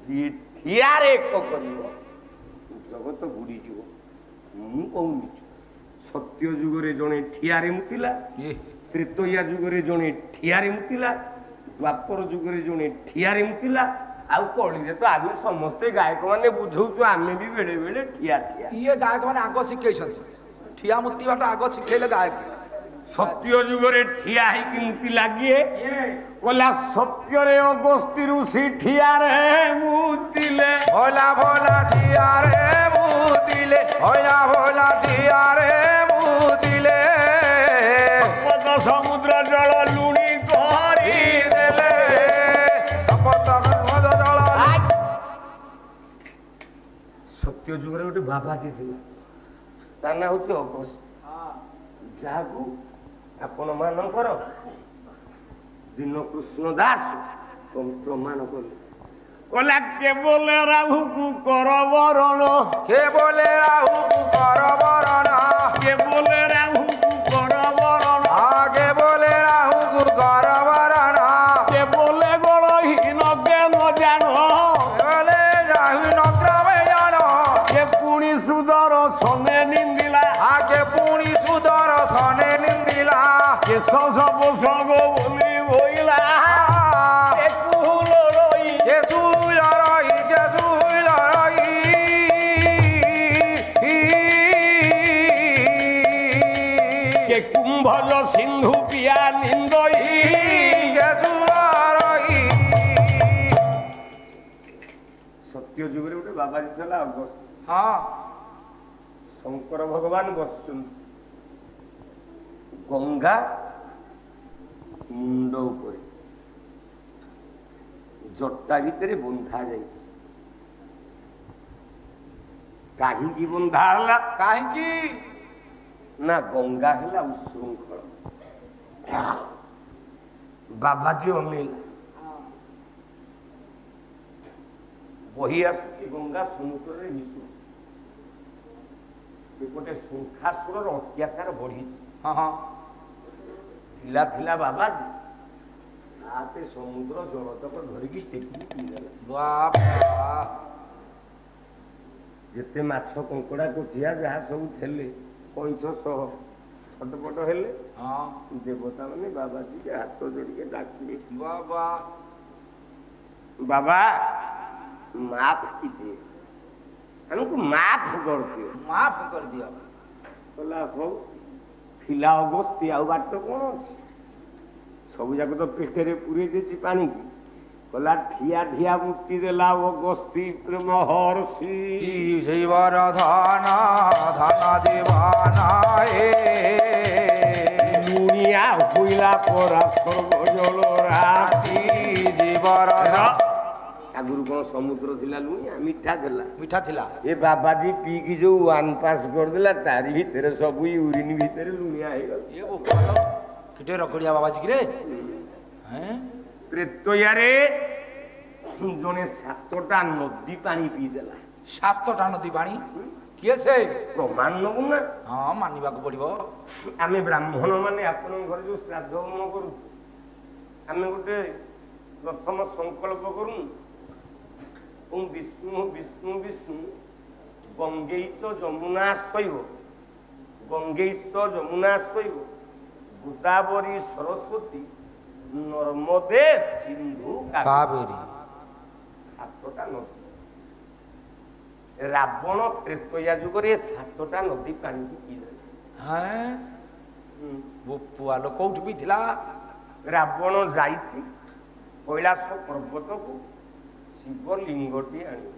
ଯିଏ ଠିଆରେ ଏକ କରିବ ଜଗତ ବୁଡ଼ିଯିବ। ମୁଁ କହୁନି ସତ୍ୟ ଯୁଗରେ ଜଣେ ଠିଆରେ ମୁତିଲା, ତ୍ରେତୟା ଯୁଗରେ ଜଣେ ଠିଆରେ ମୁତିଲା, ଦ୍ୱାପର ଯୁଗରେ ଜଣେ ଠିଆରେ ମୁତିଲା, ଆଉ କଳିରେ ତ ଆମେ ସମସ୍ତେ ଗାୟକ ମାନେ ବୁଝଉଛୁ, ଆମେ ବି ବେଳେ ବେଳେ ଠିଆ ଠିଆ। ଇଏ ଗାୟକ ମାନେ ଆଗ ଶିଖେଇଛନ୍ତି, ଠିଆ ମୁତିବାଟା ଆଗ ଶିଖେଇଲେ ଗାୟକ। ସତ୍ୟ ଯୁଗରେ ଠିଆ ହେଇକି ମୁତି ଲାଗିଏ କହିଲା ସତ୍ୟରେ ଅଗସ୍ତି ଋଷି ଠିଆରେ ମୁତିଲେ, ଭୋଲା ଭୋଲା ଠିଆରେ ମୁତିଲେ, ଭୋଲା ଭୋଲା ଠିଆରେ ମୁତିଲେ, ଶପଥ ସମୁଦ୍ର ଜଳ ଲୁଣି କରିଦେଲେ, ଶପଥ ସମୁଦ୍ର ଜଳ। ସତ୍ୟ ଯୁଗରେ ଗୋଟେ ବାବାଜୀ ଥିଲା, ତା ନାଁ ହଉଛି ଅଗସ୍ତ, ଯାହାକୁ ଆପଣ ମାନଙ୍କର ଦୀନକୃଷ୍ଣ ଦାସ ପ୍ରମାଣ କଲେ। କହିଲା କେବଳ ରାହୁକୁ କର ବରଣ, କେବଳ ରାହୁକୁ କର ବରଣ, କେବଳ ରାହୁକୁ କର ବରଣ, କେବଳ ରାହୁକୁ କର ବରଣ, କେବଳ ଗଳହୀନ ଜ୍ଞାନ ଜାଣ, କେବଳ ରାହୁନ କ୍ରମେ ଜାଣ, କେ ପୁଣି ସୁଦର ସନେ ନିନ୍ଦିଲା, ଆଗେ ପୁଣି ସୁଦର ସନେ ନିନ୍ଦିଲା, କେଶ ସବୁ ସଗ ବୋଲି ବୋଇଲା, କେ କୁହୁଲ ରହି, କେ ଶୁଳ ରହି, କେ ଶୁଳ ରହି, କେ କୁମ୍ଭଜ ସିନ୍ଧୁ ପିଆ ନିନ୍ଦଇ, କେ ଶୁଳ ରହି। ସତ୍ୟ ଯୁଗରେ ଗୋଟେ ବାବାଜୀ ଥିଲା ଅଗସ୍ତ। ହଁ, ଶଙ୍କର ଭଗବାନ ବସିଛନ୍ତି ଗଙ୍ଗା ମୁଣ୍ଡ ଉପରେ, ଜଟା ଭିତରେ ବନ୍ଧା ଯାଇଛି। କାହିଁକି ବନ୍ଧା ହେଲା? କାହିଁକି? ନା ଗଙ୍ଗା ହେଲା ଉଶୃଙ୍ଖଳ। ବାବାଜୀ ଅନେଇଲା, ବହି ଆସୁଛି ଗଙ୍ଗା ସମୁଦ୍ରରେ ମିଶୁ, ଗୋଟେ ଶଙ୍ଖାସୁରର ଅତ୍ୟାଚାର ବଢିଛି। ହଁ ହଁ, ଥିଲା ଥିଲା ବାବାଜୀ ସାତେ ସମୁଦ୍ର ଜଳତକ ଧରିକି ଟେକି ପିଇଦେଲା। ବାପା, ଯେତେ ମାଛ କଙ୍କଡା କୋଚିଆ ଯାହା ସବୁ ଥିଲେ କଇଁଛ ସହ ଛଟପଟ ହେଲେ। ହଁ, ଦେବତା ମାନେ ବାବାଜୀকে ହାତ ଯୋଡ଼ିକେ ଡାକିଲେ, ବାବା, ବାବା ମାଫ कीजिए, हमको माफ कर दियो। ମାଫ କରିଦିଅ। କହିଲା ହଉ, ଥିଲା ଅଗସ୍ତି ଆଉ ବାଟ କଣ ଅଛି, ସବୁ ଯାକ ତ ପେଟରେ ପୁରେଇ ଦେଇଛି ପାଣିକି। କହିଲା ଠିଆ ଠିଆ ମୁକ୍ତି ଦେଲା ଅଗସ୍ତି ପ୍ରେମ ହର୍ଷି, ଜୀବର ଧନ ଧନ ଜୀବନ ଲୁଣିଆ ହୋଇଲା ପରା ସ୍ୱର୍ଗ ଜଳ ରାଶି। ଜୀବର ଆଗରୁ କଣ ସମୁଦ୍ର ଥିଲା ଲୁଣିଆ, ମିଠା ଥିଲା। ମିଠା ଥିଲା। ଏ ବାବାଜୀ ପିଇକି ଯୋଉ ୱାନ୍ ପାସ୍ କରିଦେଲା, ତାରି ଭିତରେ ସବୁ ୟୁରିନ ଭିତରେ ଲୁଣିଆ ହେଇଗଲା। ଏ ବୋପାଲ, କେତେ ରଗଡିଆ ବାବାଜୀ କିରେ। ତ୍ରେତୟାରେ ଜଣେ 7ଟା ନଦୀ ପାଣି ପିଇଦେଲା। 7ଟା ନଦୀ ପାଣି? କିଏ ସେ? ପ୍ରମାଣ ନବୁ ନା? ହଁ, ମାନିବାକୁ ପଡିବ। ଆମେ ବ୍ରାହ୍ମଣ ମାନେ ଆପଣଙ୍କ ଘରେ ଯୋଉ ଶ୍ରାଦ୍ଧ ହୋମ କରୁ, ଆମେ ଗୋଟେ ପ୍ରଥମ ସଂକଳ୍ପ କରୁ, ବିଷ୍ଣୁ ବିଷ୍ଣୁ ବିଷ୍ଣୁ ଗଙ୍ଗେଇଚ ଯମୁନା ଶୈବ, ଗଙ୍ଗେଇଶ ଯମୁନା ଶୈବ ଗୋଦାବରୀ ସରସ୍ୱତୀ ନର୍ମଦେ ସିନ୍ଧୁ କାବେରୀ। 7ଟା ନଦୀ। ରାବଣ ତ୍ରେତୟା ଯୁଗରେ 7ଟା ନଦୀ ପାଣିକୁ ପିଇଦେଲା। ପୁଆଲ କୋଉଠି ପିଇଥିଲା? ରାବଣ ଯାଇଛି କୈଳାସ ପର୍ବତକୁ ଶିବଲିଙ୍ଗଟି ଆଣିବ।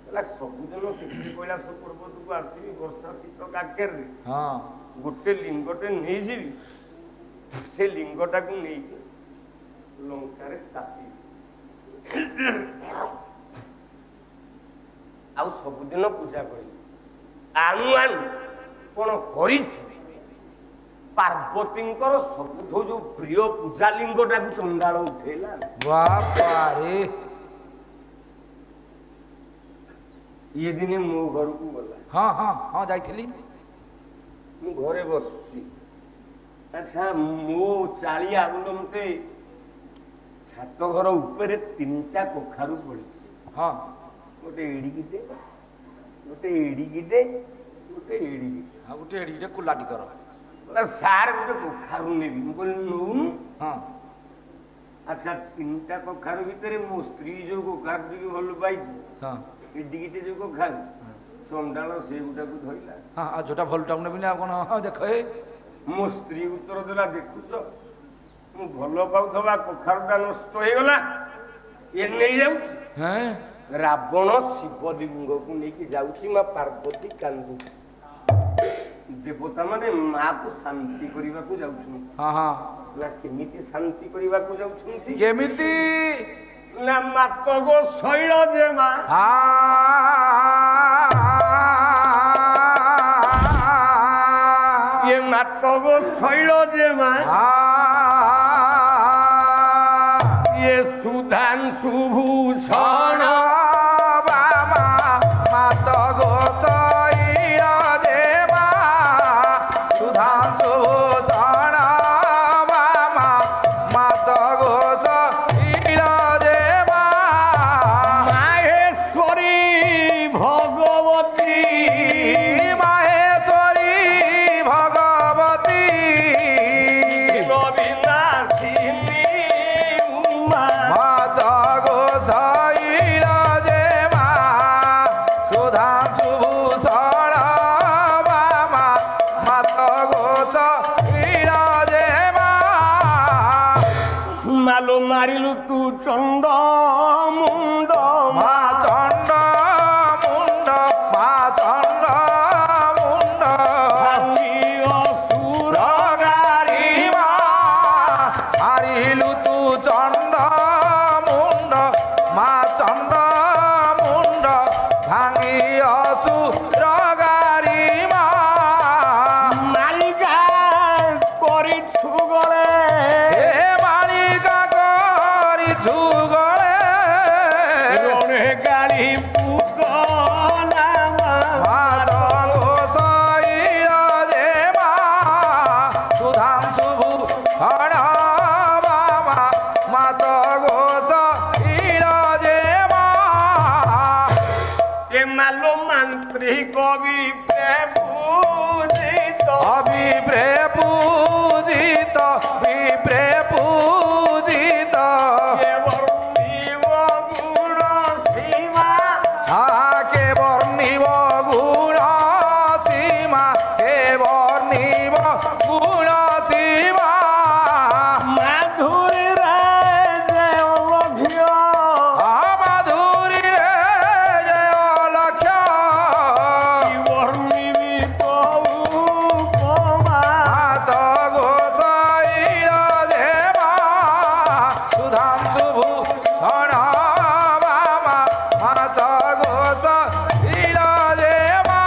ହେଲା ସବୁଦିନ କେତେ କୈଳାସ ପର୍ବତକୁ ଆସିବି ବର୍ଷା ଶୀତ କାକେରରେ, ଗୋଟେ ଲିଙ୍ଗଟେ ନେଇଯିବି, ସେ ଲିଙ୍ଗଟାକୁ ନେଇକି ଲଙ୍କାରେ ସ୍ଥାପିବି, ଆଉ ସବୁଦିନ ପୂଜା କରିବି। ଆଣୁ ଆଣୁ କଣ କରିଛି, ପାର୍ବତୀଙ୍କର ସବୁଠୁ ଯୋଉ ପ୍ରିୟ ପୂଜା ଲିଙ୍ଗଟାକୁ ଚଣ୍ଡାଳ ଉଠେଇଲା। ବାପାରେ, ଇଏ ଦିନେ ମୋ ଘରକୁ ଗଲା। ହଁ ହଁ ହଁ, ଯାଇଥିଲି। ମୁଁ ଘରେ ବସୁଛି, ଆଚ୍ଛା ମୋ ଚାଳିଆ ଆବୁଲ ମତେ ଛାତ ଘର ଉପରେ 3ଟା କଖାରୁ ପଡିଛି। ହଁ ଗୋଟେ ଏଡ଼ିକିଟେ ଗୋଟେ ଏଡ଼ିକିଟେ ଗୋଟେ ଏଡ଼ିକିଟେ ଆଉ ଗୋଟେ ଏଡ଼ିକିଟେ କୁଲାଟି କର। ସାର୍ ଗୋଟେ କଖାରୁ ନେବି। ମୁଁ କହିଲି ନଉନୁ। ହଁ ଆଚ୍ଛା 3ଟା କଖାରୁ ଭିତରେ ମୋ ସ୍ତ୍ରୀ ଯୋଉ କଖାରୁ ଟିକେ ଭଲ ପାଇଛି ହଁ ଏଡ଼ିକିଟେ ଯୋଉ କଖାରୁ ଚଣ୍ଡାଳ ସେଗୁଟାକୁ ଧଇଲା। ହଁ ଆଉ ଯୋଉଟା ଭଲଟାକୁ ନେବିନି ଆଉ କଣ? ହଁ ଦେଖ ଏ ମୋ ସ୍ତ୍ରୀ ଉତ୍ତର ଦେଲା ଦେଖୁଛ ମୁଁ ଭଲ ପାଉଥିବା କଖାରୁଟା ନଷ୍ଟ ହେଇଗଲା ଏ ନେଇଯାଉଛି। ହେଁ ରାବଣ ଶିବଲିଙ୍ଗକୁ ନେଇକି ଯାଉଛି ମା ପାର୍ବତୀ କାନ୍ଦୁଛି। ଦେବତା ମାନେ ମାକୁ ଶାନ୍ତି କରିବାକୁ ଯାଉଛନ୍ତି। ହଁ ହଁ ନା କେମିତି ଶାନ୍ତି କରିବାକୁ ଯାଉଛନ୍ତି? କେମିତି? ନା ମାତଗୋ ଶୈଳ ଯେ ମା ଇଏ ମାତଗୋ ଶୈଳ ଯେ ମା ଇଏ ସୁଧାଂଶୁ ଭୂଷଣ ମାରିଲୁ ତୁ ଚଣ୍ଡ ମୁଣ୍ଡ ମା ଚଣ୍ଡ ମୁଣ୍ଡ ମା ଚଣ୍ଡ ମୁଣ୍ଡ ଅସୁର ଗାରି ମା ମାରିଲୁ ତୁ ଚଣ୍ଡ ମୁଣ୍ଡ ମା ଚଣ୍ଡ ମୁଣ୍ଡ ଭାଙ୍ଗି ଅସୁର ଗାରି ମା ମାଳିକା କରିଛୁ ଗଳେ যুগলে রণে গাড়ি পুকনা মাত গোসাইল যে মা সুধাংশু ভূষণ বাবা মাত গোসাইল যে মা এ মালো মন্ত্রী কবি পূজিত অভিপ্রে পূজিত বিপ্রে পূজিত কে বর্ণিব গুণ সীমা কে বর্ণিব গুণ সীমা মাধুরী রে অলক্ষ্য মাধুরী রে যে অলক্ষ্য বর্ণিবি কবু কমা মাত গোসাইল যে মা সুধাংশু ভূষণ বাবা মাত গোসাইল যে মা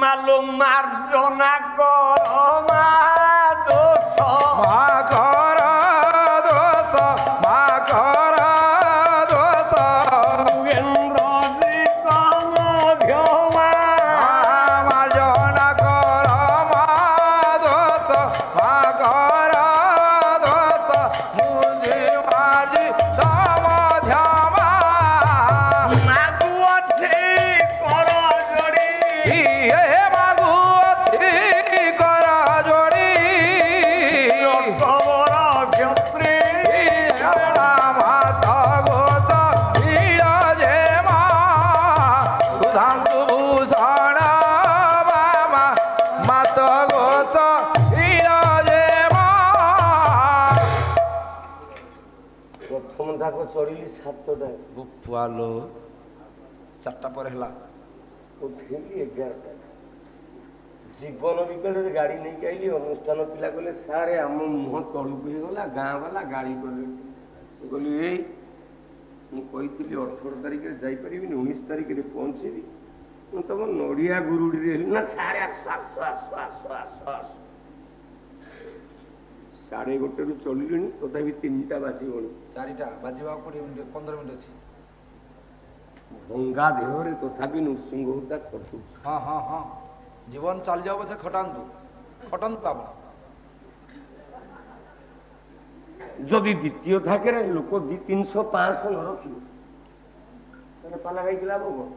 মালো মার্জনা কর মা দোষ মা কর দোষ মা কর দোষ যোগেন্দ্র মধ্যমা মার্জনা কর মা দোষ মা কর দোষ মুজি মাঝি তম ধ্যামা মাগু আছে কর জড়ি হে মাগু অছি কর যোড়ি খবর ক্ষত্রে মাত গোসাইল যে মা সুধাংশু ভূষণ বাবা মাত গোসাইল যে মা প্রথম ধাক চড়িলি 7টায় পুয়ালো 4টা পরে হেলা উঠেলি 11টা জীবন ବିକଳରେ ଗାଡ଼ି ନେଇକି ଆଇଲି ଅନୁଷ୍ଠାନ ପିଲା କହିଲେ ସାରେ ଆମ ମୁହଁ ତଳକୁ ହେଇଗଲା ଗାଁ ବାଲା ଗାଳି କଲେ। ମୁଁ କହିଲି ଏଇ ମୁଁ କହିଥିଲି 18 ତାରିଖରେ ଯାଇପାରିବିନି 19 ତାରିଖରେ ପହଞ୍ଚିବି ମୁଁ ତମ ନଡ଼ିଆ ଗୁରୁଡ଼ିରେ ହେଲି ନା ସାରେ ଆସ ଆସ ଆସ ଆସ ଆସ ଆସ 1:30ରୁ ଚଳିଲିଣି ତଥାପି 3ଟା ବାଜିବଣି 4ଟା ବାଜିବା 20 ମିନିଟ୍ 15 ମିନିଟ୍ ଅଛି ଭଙ୍ଗା ଦେହରେ ତଥାପି ନୃସିଂହ ହୋତା ଖଟୁଛି। ହଁ ହଁ ହଁ জীবন চালি যাও পছে খটান্তু খটান্তু ଆପଣ ଯଦି ଦ୍ୱିତୀୟ ଥାକରେ ଲୋକ 200, 300, 500 ନ ରଖିବ ତାହେଲେ ପାଲା ଖାଇକି ଲାଭ କଣ?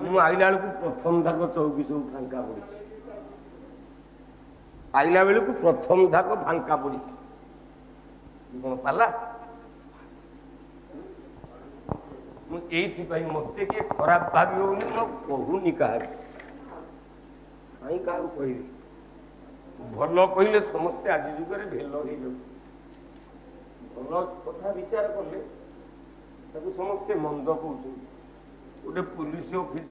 ମୁଁ ଆଇଲା ବେଳକୁ ପ୍ରଥମ ଧାକ ଚୌକି ସବୁ ଫାଙ୍କା ପଡିଛି। ଆଇଲା ବେଳକୁ ପ୍ରଥମ ଧାକ ଫାଙ୍କା ପଡିଛି। କଣ ପାଲା? ମୁଁ ଏଇଥିପାଇଁ ମତେ କିଏ ଖରାପ ଭାବିବ ବୋଲି ମୁଁ କହୁନି କାହାକୁ। କାହିଁ କାହାକୁ କହିବି? ଭଲ କହିଲେ ସମସ୍ତେ ଆଜି ଯୁଗରେ ଭେଲ ହେଇଯାଉଛି। ଭଲ କଥା ବିଚାର କଲେ ତାକୁ ସମସ୍ତେ ମନ୍ଦ କହୁଛନ୍ତି। ଗୋଟେ ପୁଲିସ ଅଫିସ